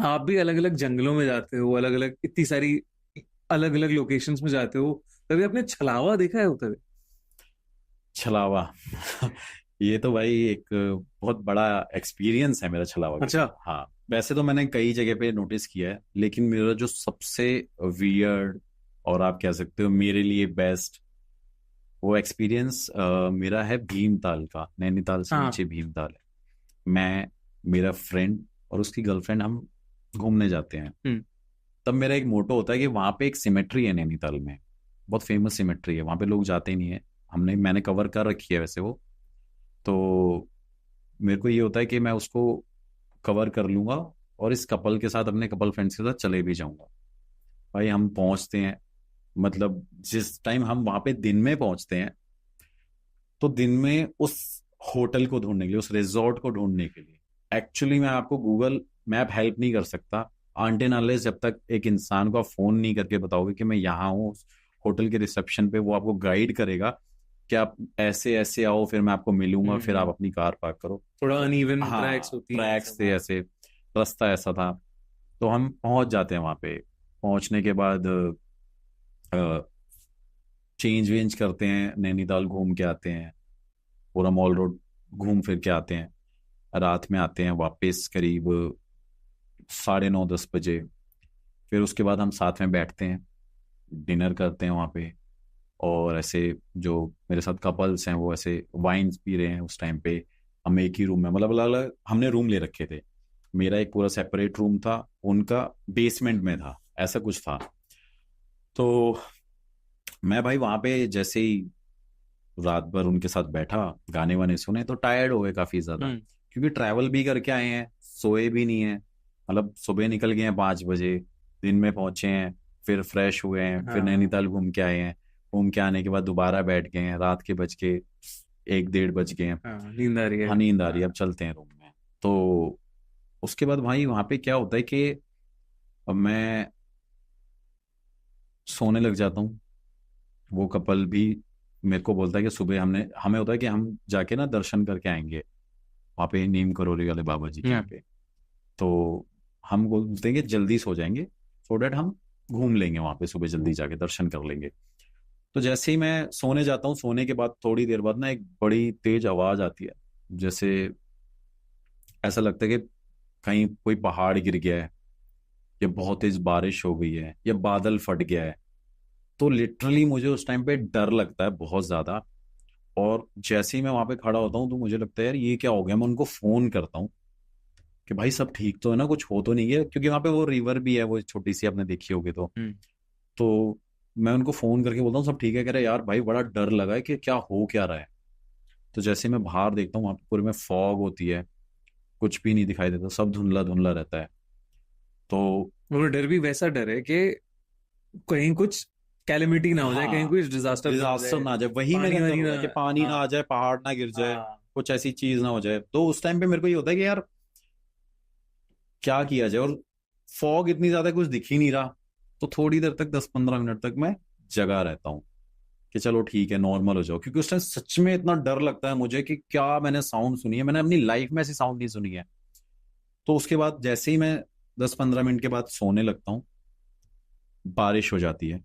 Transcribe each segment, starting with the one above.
आप भी अलग अलग जंगलों में जाते हो, अलग अलग इतनी सारी अलग अलग लोकेशंस में जाते हो, कभी आपने छलावा देखा है उधर? छलावा ये तो भाई एक बहुत बड़ा एक्सपीरियंस है मेरा छलावा के अच्छा। साथ। हाँ, वैसे तो मैंने कई जगह पे नोटिस किया है, लेकिन मेरा जो सबसे वियर्ड और आप कह सकते हो मेरे लिए बेस्ट वो एक्सपीरियंस मेरा है भीमताल का। नैनीताल से हाँ। नीचे भीमताल है। मैं, मेरा फ्रेंड और उसकी गर्लफ्रेंड, हम घूमने जाते हैं। हम्म। तब मेरा एक मोटो होता है कि वहां पे एक सिमेट्री है नैनीताल में, बहुत फेमस सिमेट्री है, वहां पे लोग जाते ही नहीं है। मैंने कवर कर रखी है वैसे वो। तो मेरे को ये होता है कि मैं उसको कवर कर लूंगा और इस कपल के साथ, अपने कपल फ्रेंड्स के साथ चले भी जाऊंगा। भाई हम पहुंचते हैं, मतलब जिस टाइम हम वहां पे दिन में पहुंचते हैं, तो दिन में उस होटल को ढूंढने के लिए, उस रिजॉर्ट को ढूंढने के लिए एक्चुअली मैं आपको गूगल मैप हेल्प नहीं कर सकता। आंटे नाले जब तक एक इंसान को आप फोन नहीं करके बताओगे कि मैं यहाँ हूँ उस होटल के रिसेप्शन पे, वो आपको गाइड करेगा कि आप ऐसे ऐसे आओ, फिर मैं आपको मिलूंगा, फिर आप हम्म। अपनी कार पार्क करो। थोड़ा अनइवन ट्रैक्स हाँ, होती हैं ट्रैक सब, से हाँ। ऐसे, रास्ता ऐसा था। तो हम पहुंच जाते हैं वहां पे। पहुंचने के बाद चेंज वेंज करते हैं, नैनीताल घूम के आते हैं, पूरा मॉल रोड घूम फिर के आते हैं। रात में आते हैं वापस करीब 9:30-10 बजे। फिर उसके बाद हम साथ में बैठते हैं, डिनर करते हैं वहाँ पे। और ऐसे जो मेरे साथ कपल्स हैं वो ऐसे वाइन्स पी रहे हैं उस टाइम पे। हम एक ही रूम में, मतलब अलग अलग हमने रूम ले रखे थे। मेरा एक पूरा सेपरेट रूम था, उनका बेसमेंट में था, ऐसा कुछ था। तो मैं भाई वहां पे जैसे ही रात भर उनके साथ बैठा, गाने वाने सुने, तो टायर्ड हो गए काफी ज्यादा, हम्म। क्योंकि ट्रैवल भी करके आए हैं, सोए भी नहीं है। मतलब सुबह निकल गए हैं 5 बजे, दिन में पहुंचे हैं, फिर फ्रेश हुए हैं, फिर हाँ। नैनीताल घूम के आए हैं। घूम के आने के बाद दोबारा बैठ गए हैं, रात के बज के 1-1:30 बज गए हैं। हाँ, नींद आ रही है। हाँ, नींद आ रही है, अब हाँ। चलते हैं रूम में। तो उसके बाद भाई वहां पे क्या होता है कि अब मैं सोने लग जाता हूँ। वो कपल भी मेरे को बोलता है कि सुबह हमें होता है कि हम जाके ना दर्शन करके आएंगे वहाँ पे, नीम करोली वाले बाबा जी के यहाँ हाँ। पे। तो हम बोलते हैं कि जल्दी सो जाएंगे, सो डैट हम घूम लेंगे वहाँ पे, सुबह जल्दी जाके दर्शन कर लेंगे। तो जैसे ही मैं सोने जाता हूँ, सोने के बाद थोड़ी देर बाद ना एक बड़ी तेज आवाज आती है, जैसे ऐसा लगता है कि कहीं कोई पहाड़ गिर गया है, या बहुत तेज बारिश हो गई है, या बादल फट गया है। तो लिटरली मुझे उस टाइम पे डर लगता है बहुत ज्यादा। और जैसे ही मैं वहां पे खड़ा होता हूँ, तो मुझे लगता है यार ये क्या हो गया। मैं उनको फोन करता हूँ कि भाई सब ठीक तो है ना, कुछ हो तो नहीं है, क्योंकि वहां पे वो रिवर भी है, वो छोटी सी, आपने देखी होगी तो। हम्म। तो मैं उनको फोन करके बोलता हूँ सब ठीक है, कह रहे यार भाई बड़ा डर लगा है कि क्या हो क्या रहा है। तो जैसे मैं बाहर देखता हूँ, वहां पे पूरे में फॉग होती है, कुछ भी नहीं दिखाई देता, सब धुंधला धुंधला रहता है। तो वो डर भी वैसा डर है कि कहीं कुछ कैलेमिटी ना हो जाए, कहीं हाँ, कुछ डिजास्टर ना हो डिजास्टर जाए, ना आ जाए, वही पानी मेरा डर वानी ना। होता है कि पानी ना हाँ। आ जाए, पहाड़ ना गिर जाए, हाँ। कुछ ऐसी चीज ना हो जाए। तो उस टाइम पे मेरे को ये होता है कि यार क्या किया जाए। और फॉग इतनी ज्यादा, कुछ दिख ही नहीं रहा। तो थोड़ी देर तक, 10-15 मिनट तक मैं जगा रहता हूँ कि चलो ठीक है, नॉर्मल हो जाओ, क्योंकि उस टाइम सच में इतना डर लगता है मुझे कि क्या मैंने साउंड सुनी है, मैंने अपनी लाइफ में ऐसी साउंड नहीं सुनी है। तो उसके बाद जैसे ही मैं 10-15 मिनट के बाद सोने लगता हूँ, बारिश हो जाती है।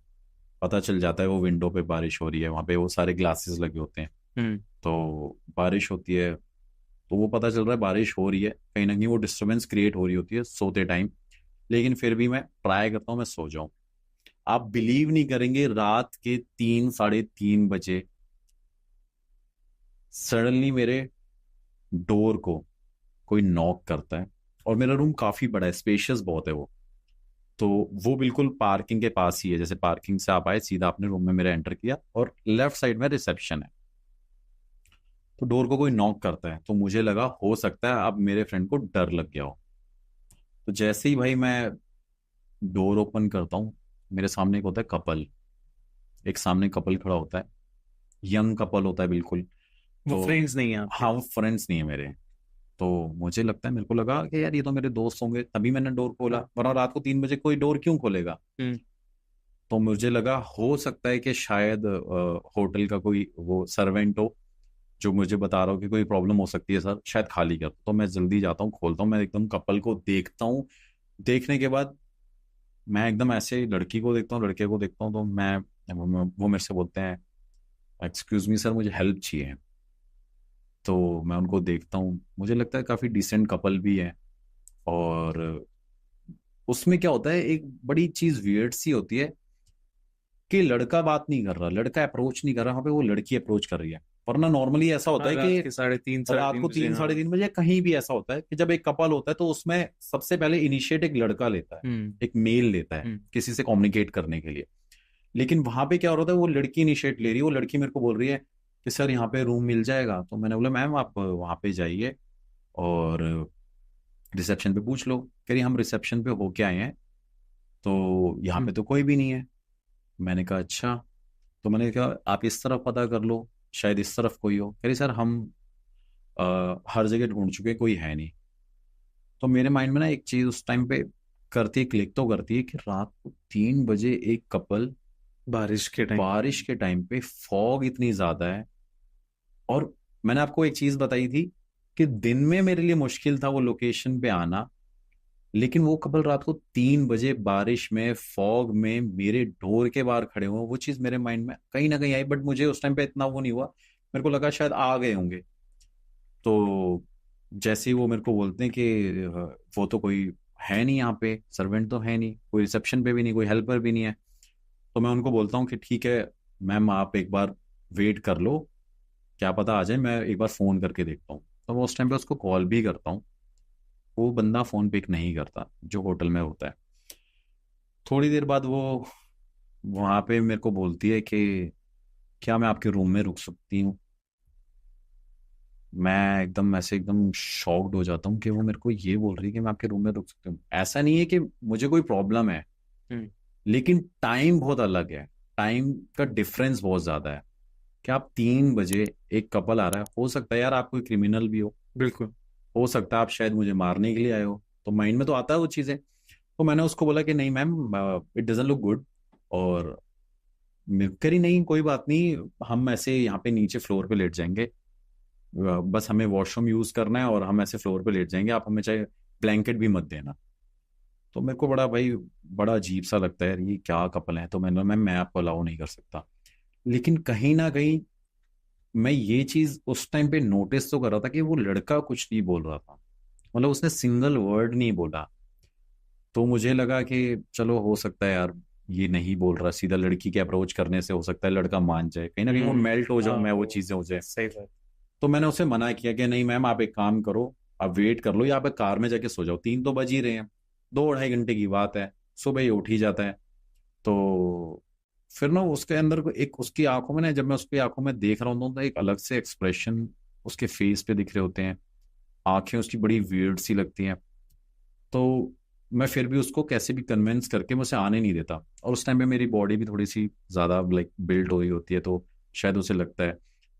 पता चल जाता है वो विंडो पे बारिश हो रही है, वहां पे वो सारे ग्लासेस लगे होते हैं। हम्म। तो बारिश होती है, तो वो पता चल रहा है बारिश हो रही है, कहीं ना कहीं वो डिस्टरबेंस क्रिएट हो रही होती है सोते टाइम। लेकिन फिर भी मैं ट्राई करता हूँ मैं सो जाऊं। आप बिलीव नहीं करेंगे, रात के 3-3:30 बजे सडनली मेरे डोर को कोई नॉक करता है। और मेरा रूम काफी बड़ा है, स्पेशियस बहुत है वो। तो वो बिल्कुल पार्किंग के पास ही है, जैसे पार्किंग से आप आए सीधा अपने रूम में मेरा एंटर किया, और लेफ्ट साइड में रिसेप्शन है। तो डोर को कोई नॉक करता है, तो मुझे लगा हो सकता है अब मेरे फ्रेंड को डर लग गया हो। तो जैसे ही भाई मैं डोर ओपन करता हूँ, मेरे सामने एक होता है कपल, एक सामने कपल खड़ा होता है, यंग कपल होता है बिल्कुल। वो तो फ्रेंड्स नहीं है आपके? हाँ, वो फ्रेंड्स नहीं है मेरे। तो मुझे लगता है, मेरे को लगा कि यार ये तो मेरे दोस्त होंगे, तभी मैंने डोर खोला, हाँ। वरना रात को 3 बजे कोई डोर क्यों खोलेगा। हम्म। तो मुझे लगा हो सकता है कि शायद होटल का कोई वो सर्वेंट हो, जो मुझे बता रहा हो कि कोई प्रॉब्लम हो सकती है सर, शायद खाली कर। तो मैं जल्दी जाता हूँ, खोलता हूँ, मैं एकदम कपल को देखता हूँ। देखने के बाद मैं एकदम ऐसे लड़की को देखता हूँ, लड़के को देखता हूँ, तो वो मेरे से बोलते हैं, एक्सक्यूज मी सर, मुझे हेल्प चाहिए। तो मैं उनको देखता हूँ, मुझे लगता है काफी डिसेंट कपल भी है। और उसमें क्या होता है, एक बड़ी चीज वियर्ड सी होती है कि लड़का बात नहीं कर रहा, लड़का अप्रोच नहीं कर रहा, वहां पे वो लड़की अप्रोच कर रही है। वरना नॉर्मली ऐसा होता हाँ, है रात कि के 3:30 साढ़े रात तीन को बजे, तीन हाँ। साढ़े तीन बजे कहीं भी ऐसा होता है कि जब एक कपल होता है तो उसमें सबसे पहले इनिशिएट एक लड़का लेता है, हम्म। एक मेल लेता है हम्म। किसी से कम्युनिकेट करने के लिए। लेकिन वहां पे क्या हो रहा था, वो लड़की इनिशिएट ले रही है, वो लड़की मेरे को बोल रही है कि सर यहाँ पे रूम मिल जाएगा। तो मैंने बोला मैम आप वहां पे जाइए और रिसेप्शन पे पूछ लो। कह रही हम रिसेप्शन पे होके आए हैं, तो यहाँ हम्म। पे तो कोई भी नहीं है। मैंने कहा अच्छा। तो मैंने कहा आप इस तरफ पता कर लो, शायद इस तरफ कोई हो। कह रही सर हम हर जगह ढूंढ चुके, कोई है नहीं। तो मेरे माइंड में ना एक चीज उस टाइम पे करती है, क्लिक तो करती है कि रात को 3 बजे एक कपल, बारिश के टाइम। बारिश के टाइम पे, फॉग इतनी ज्यादा है। और मैंने आपको एक चीज बताई थी कि दिन में मेरे लिए मुश्किल था वो लोकेशन पे आना, लेकिन वो कपल रात को 3 बजे बारिश में, फॉग में मेरे डोर के बाहर खड़े हुए, वो चीज मेरे माइंड में कहीं ना कहीं आई। बट मुझे उस टाइम पे इतना वो नहीं हुआ, मेरे को लगा शायद आ गए होंगे। तो जैसे ही वो मेरे को बोलते हैं कि वो तो कोई है नहीं यहाँ पे, सर्वेंट तो है नहीं, कोई रिसेप्शन पे भी नहीं, कोई हेल्पर भी नहीं है। तो मैं उनको बोलता हूँ कि ठीक है मैम, आप एक बार वेट कर लो, क्या पता आ जाए, मैं एक बार फोन करके देखता हूँ। तो मैं उस टाइम पे उसको कॉल भी करता हूँ, वो बंदा फोन पिक नहीं करता जो होटल में होता है। थोड़ी देर बाद वो वहां पे मेरे को बोलती है कि क्या मैं आपके रूम में रुक सकती हूँ। मैं एकदम ऐसे एकदम शॉक्ड हो जाता हूँ कि वो मेरे को ये बोल रही है कि मैं आपके रूम में रुक सकती हूँ। ऐसा नहीं है कि मुझे कोई प्रॉब्लम है, हम्म। लेकिन टाइम बहुत अलग है, टाइम का डिफरेंस बहुत ज्यादा है। कि आप 3 बजे, एक कपल आ रहा है, हो सकता है यार आप कोई क्रिमिनल भी बिल्कुल। हो सकता है आप शायद मुझे मारने के लिए आए हो, तो माइंड में तो आता है वो चीजें। तो मैंने उसको बोला कि नहीं ma'am, it doesn't look good. और करी नहीं, कोई बात नहीं, हम ऐसे यहाँ पे नीचे फ्लोर पे लेट जाएंगे, बस हमें वॉशरूम यूज करना है और हम ऐसे फ्लोर पे लेट जाएंगे, आप हमें चाहे ब्लैंकेट भी मत देना। तो मेरे को बड़ा भाई, बड़ा अजीब सा लगता है यार, ये क्या कपल है। तो मैंने मैम मैं आपको अलाउ नहीं कर सकता। लेकिन कहीं ना कहीं मैं ये चीज उस टाइम पे नोटिस तो कर रहा था कि वो लड़का कुछ नहीं बोल रहा था, मतलब उसने सिंगल वर्ड नहीं बोला। तो मुझे लगा कि चलो हो सकता है यार ये नहीं बोल रहा, सीधा लड़की के अप्रोच करने से हो सकता है लड़का मान जाए, कहीं ना कहीं वो हम्म। मेल्ट हो जाऊं हाँ, मैं, वो वो चीजें हो जाए। सही बात। तो मैंने उसे मना किया कि नहीं मैम आप एक काम करो, आप वेट कर लो या आप एक कार में जाके सो जाओ, 3 तो बज ही रहे हैं, 2 ढाई घंटे की बात है, सुबह ही उठ ही जाता है। तो फिर ना उसके अंदर एक, उसकी आंखों में ना, जब मैं उसकी आंखों में देख रहा हूँ तो एक अलग से एक्सप्रेशन उसके फेस पे दिख रहे होते हैं, आंखें उसकी बड़ी वियर्ड सी लगती हैं। तो मैं फिर भी उसको कैसे भी कन्विंस करके मैं उसे आने नहीं देता। और उस टाइम पे मेरी बॉडी भी थोड़ी सी ज्यादा लाइक बिल्ड हो रही होती है, तो शायद उसे लगता है।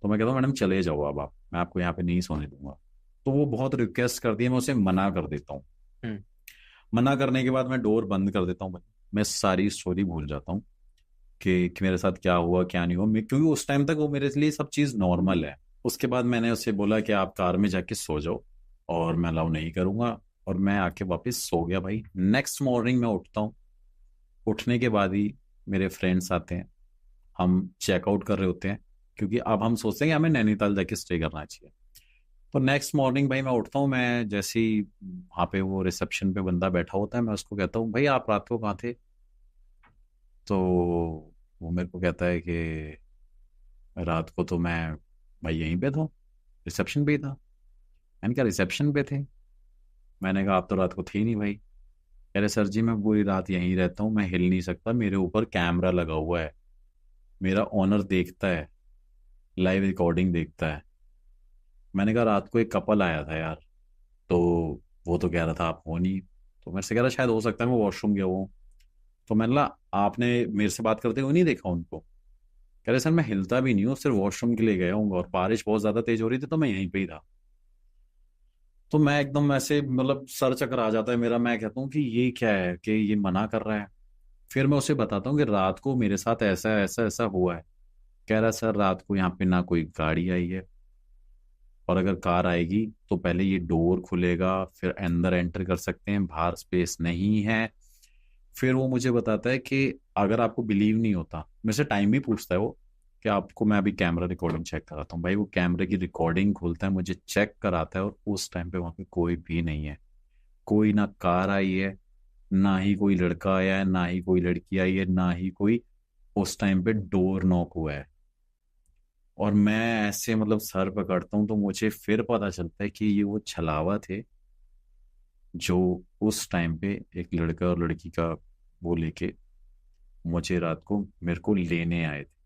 तो मैं कहता हूँ मैडम चले जाओ अब आप, मैं आपको यहाँ पे नहीं सोने दूंगा। तो वो बहुत रिक्वेस्ट करती है, मैं उसे मना कर देता हूँ। हम्म। मना करने के बाद मैं डोर बंद कर देता हूँ, मैं सारी स्टोरी भूल जाता हूँ कि मेरे साथ क्या हुआ क्या नहीं हुआ, क्योंकि उस टाइम तक वो मेरे लिए सब चीज नॉर्मल है। उसके बाद मैंने उससे बोला कि आप कार में जाके सो जाओ और मैं अलाउ नहीं करूंगा। और मैं आके वापस सो गया भाई। नेक्स्ट मॉर्निंग मैं उठता हूँ, उठने के बाद ही मेरे फ्रेंड्स आते हैं, हम चेकआउट कर रहे होते हैं, क्योंकि अब हम सोचते हैं कि हमें नैनीताल जाके स्टे करना चाहिए। तो नेक्स्ट मॉर्निंग भाई मैं उठता हूँ, मैं जैसे ही वहाँ पे वो रिसेप्शन पे बंदा बैठा होता है, मैं उसको कहता हूँ भाई आप रात को कहाँ थे। तो वो मेरे को कहता है कि रात को तो मैं भाई यहीं पे था, रिसेप्शन पे ही था। मैंने कहा रिसेप्शन पे थे? मैंने कहा आप तो रात को थे ही नहीं भाई। कह रहे सर जी मैं पूरी रात यहीं रहता हूँ, मैं हिल नहीं सकता, मेरे ऊपर कैमरा लगा हुआ है, मेरा ऑनर देखता है, लाइव रिकॉर्डिंग देखता है। मैंने कहा रात को एक कपल आया था यार, तो वो तो कह रहा था आप हो नहीं। तो मेरे से कह रहा शायद हो सकता है मैं वॉशरूम गया हूँ। तो मैंने कहा आपने मेरे से बात करते हुए नहीं देखा उनको? कह रहे सर मैं हिलता भी नहीं हूँ, सिर्फ वॉशरूम के लिए गया हूँ और बारिश बहुत ज्यादा तेज हो रही थी तो मैं यहीं पे ही था। तो मैं एकदम ऐसे मतलब सर चक्कर आ जाता है मेरा, मैं कहता हूँ कि ये क्या है कि ये मना कर रहा है। फिर मैं उसे बताता हूँ कि रात को मेरे साथ ऐसा ऐसा ऐसा हुआ है। कह रहा है सर रात को यहाँ पे ना कोई गाड़ी आई है, और अगर कार आएगी तो पहले ये डोर खुलेगा, फिर अंदर एंटर कर सकते हैं, बाहर स्पेस नहीं है। फिर वो मुझे बताता है कि अगर आपको बिलीव नहीं होता, मेरे से टाइम भी पूछता है वो, कि आपको मैं अभी कैमरा रिकॉर्डिंग चेक कराता हूँ। भाई वो कैमरे की रिकॉर्डिंग खोलता है, मुझे चेक कराता है, और उस टाइम पे वहां पे कोई भी नहीं है। कोई ना कार आई है, ना ही कोई लड़का आया है, ना ही कोई लड़की आई है, ना ही कोई उस टाइम पे डोर नॉक हुआ है। और मैं ऐसे मतलब सर पकड़ता हूँ तो मुझे फिर पता चलता है कि ये वो छलावा थे जो उस टाइम पे एक लड़का और लड़की का वो लेके मुझे रात को मेरे को लेने आए थे।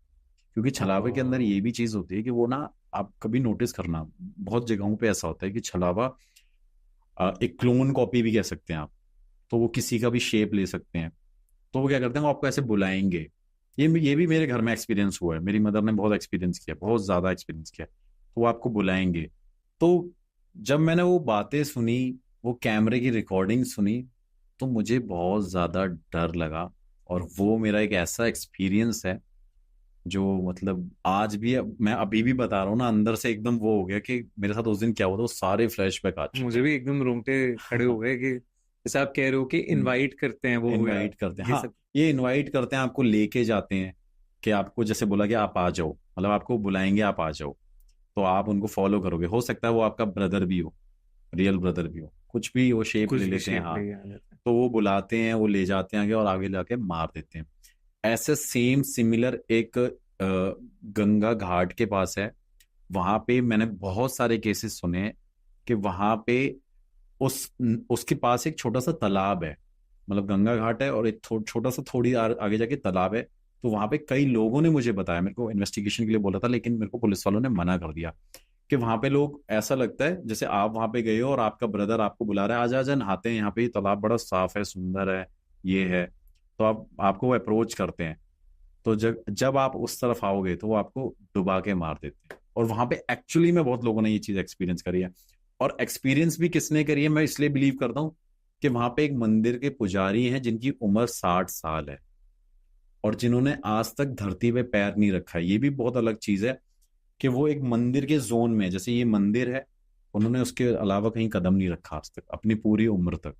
क्योंकि छलावे के अंदर ये भी चीज होती है कि वो ना, आप कभी नोटिस करना, बहुत जगहों पे ऐसा होता है कि छलावा एक क्लोन कॉपी भी कह सकते हैं आप। तो वो किसी का भी शेप ले सकते हैं। तो वो क्या करते हैं, वो आपको ऐसे बुलाएंगे। ये भी मेरे घर में एक्सपीरियंस हुआ है, मेरी मदर ने बहुत एक्सपीरियंस किया, बहुत ज्यादा एक्सपीरियंस किया। तो वो आपको बुलाएंगे। तो जब मैंने वो बातें सुनी, वो कैमरे की रिकॉर्डिंग सुनी, तो मुझे बहुत ज्यादा डर लगा। और वो मेरा एक ऐसा एक्सपीरियंस है जो मतलब आज भी, मैं अभी भी बता रहा हूँ ना, अंदर से एकदम वो हो गया कि मेरे साथ उस दिन क्या हुआ था, वो सारे फ्लैशबैक आ चुके मुझे भी एकदम रोंगटे खड़े हो हैं। गए कि जैसे आप कह रहे हो कि इनवाइट करते हैं वो, या इनवाइट करते हैं, ये हाँ। सब। ये इनवाइट करते हैं, आपको लेके जाते हैं, कि आपको जैसे बोला कि आप आ जाओ, मतलब आपको बुलाएंगे आप आ जाओ। तो आप उनको फॉलो करोगे, हो सकता है वो आपका ब्रदर भी हो, रियल ब्रदर भी हो, कुछ भी वो शेप ले कुछ भी लेते हैं, शेप हाँ। ले आ जाता है। तो वो बुलाते हैं, वो ले जाते हैं आगे, और आगे जाके मार देते हैं। ऐसे सेम सिमिलर एक गंगा घाट के पास है। वहां पे मैंने बहुत सारे केसेस सुने हैं कि वहां पे उस उसके पास एक छोटा सा तालाब है। मतलब गंगा घाट है और एक छोटा सा थोड़ी आगे जाके तालाब है। तो वहां पे कई लोगों ने मुझे बताया, मेरे को इन्वेस्टिगेशन के लिए बोला था, लेकिन मेरे को पुलिस वालों ने मना कर दिया, कि वहां पे लोग, ऐसा लगता है जैसे आप वहां पे गए हो और आपका ब्रदर आपको बुला रहा है, आजा आजा नहाते हैं यहाँ पे, ये तालाब बड़ा साफ है, सुंदर है, ये है। तो आप आपको अप्रोच करते हैं। तो जब जब आप उस तरफ आओगे तो वो आपको डुबा के मार देते हैं। और वहां पे एक्चुअली में बहुत लोगों ने ये चीज एक्सपीरियंस करी है। और एक्सपीरियंस भी किसने करी है, मैं इसलिए बिलीव करता हूँ कि वहां पे एक मंदिर के पुजारी हैं जिनकी उम्र 60 साल है, और जिन्होंने आज तक धरती पे पैर नहीं रखा है। ये भी बहुत अलग चीज है कि वो एक मंदिर के जोन में, जैसे ये मंदिर है, उन्होंने उसके अलावा कहीं कदम नहीं रखा आज तक अपनी पूरी उम्र तक।